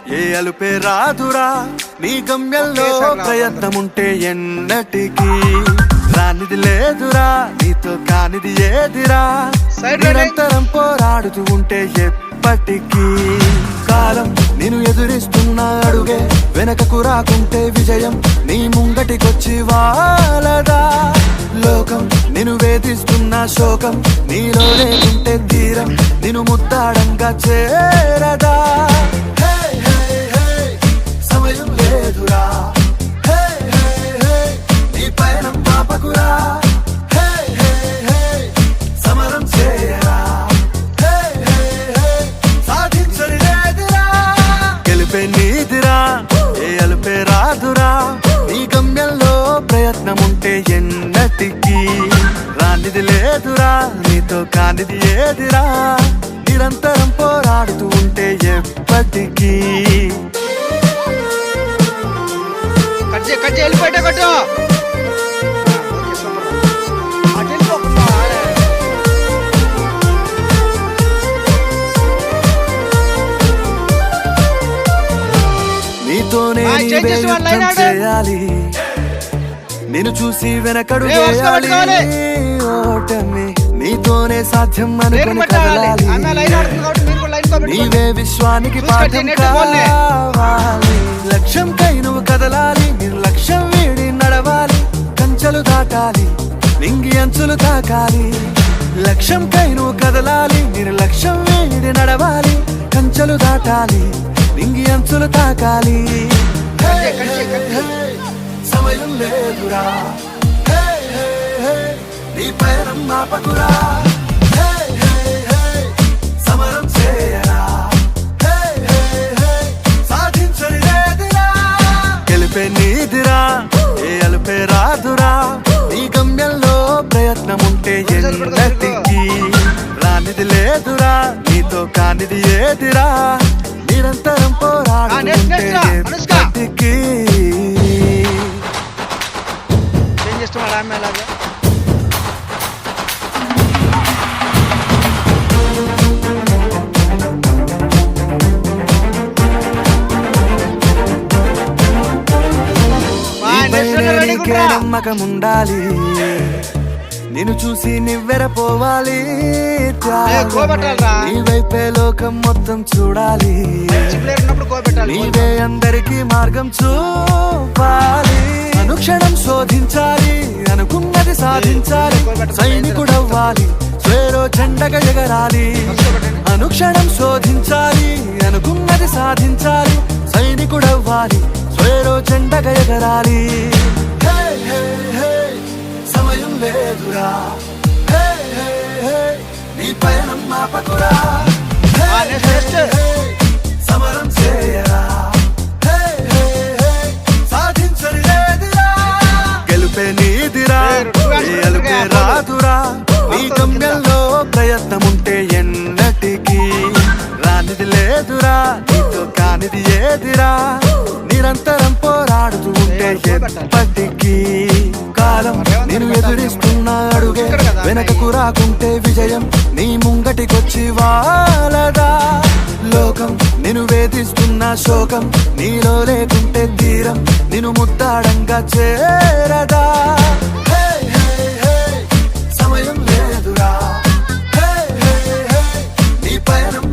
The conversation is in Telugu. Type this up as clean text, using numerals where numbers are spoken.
ఏ అలుపే రాదురా నీ గమ్యంలో ప్రయత్నముంటే ఎన్నటికీ రానిది లేదురా నీతో కానిది ఏదిరా నిరంతరం పోరాడుతూ ఉంటే ఎప్పటికీ కాలం నేను ఎదురిస్తున్న అడుగే వెనకకు రాకుంటే విజయం నీ ముంగటికొచ్చి వాలదా లోకం నేను వేధిస్తున్న శోకం నీలోనే ఉంటే తీరం నేను ముద్దాడంగా చేరదా సమయం లేదురా నీ పయనం పాపకురా సమరం చేయరా సాధించని లేదురా గెలిపే నీదిరా ఏ అలుపే రాదురా నీ గమ్యంలో ప్రయత్నముంటే ఎన్నటికీ రానిది లేదురా నీతో కానిది ఏదిరా నిరంతరం పోరాడుతూ ఉంటే ఎప్పటికీ వెళ్ళిపోయా కట్టు నీతోనే చేయాలి నేను చూసి వెనకడు వేయాలి ఓటమి నీతోనే సాధ్యం అనుకుని కదలాలి నీవే విశ్వానికి పాఠం కావాలి లక్ష్యం కై నువ్వు కదలాలి నిర్లక్ష్యం వీడి నడవాలి కంచెలు దాటాలి నింగి అంచులు తాకాలి లక్ష్యం కై నువ్వు కదలాలి నిర్లక్ష్యం వీడి నడవాలి కంచెలు దాటాలి నింగి అంచులు తాకాలి సమయం లేదురా నీ పయనం ఆపకురా సమరం చేయరా సాధించని లేదురా గెలిపే నీదిరా ఏ అలుపే రాదురా నీ గమ్యంలో ప్రయత్నముంటే ఎన్నటికీ రానిది లేదురా నీతో కానిది ఏదిరా నిరంతరం పోరాడుతుంటే ఎప్పటికీ నమ్మకముండాలి నేను చూసి నివ్వెరపోవాలి నీ వైపే లోకం మొత్తం చూడాలి నీవే అందరికీ మార్గం చూపాలి అనుక్షణం శోధించాలి అనుకున్నది సాధించాలి సైనికుడవ్వాలి స్వేరో చెండగా ఎగరాలి అనుక్షణం శోధించాలి అనుకున్నది సాధించాలి సైనికుడవ్వాలి స్వేరో చెండగా ఎగరాలి సమయం లేదురా నీ పయనం ఆపకురా సమరం చేయరా సాధించని లేదురా గెలుపే నీదిరా ఏ అలుపే రాదురా నీ గమ్యంలో ప్రయత్నముంటే ఎన్నటికీ రానిది లేదురా నీతో కానిది ఏదిరా నిరంతరం పోరాడుతూ ఉంటే ఎప్పటికీ కాలం నేను ఎదురిస్తున్న అడుగే వెనకకు రాకుంటే విజయం నీ ముంగటికొచ్చి వాలదా లోకం నేను వేధిస్తున్న శోకం నీలో లేకుంటే తీరం నేను ముద్దాడంగా చేరదా సమయం లేదురా నీ పయనం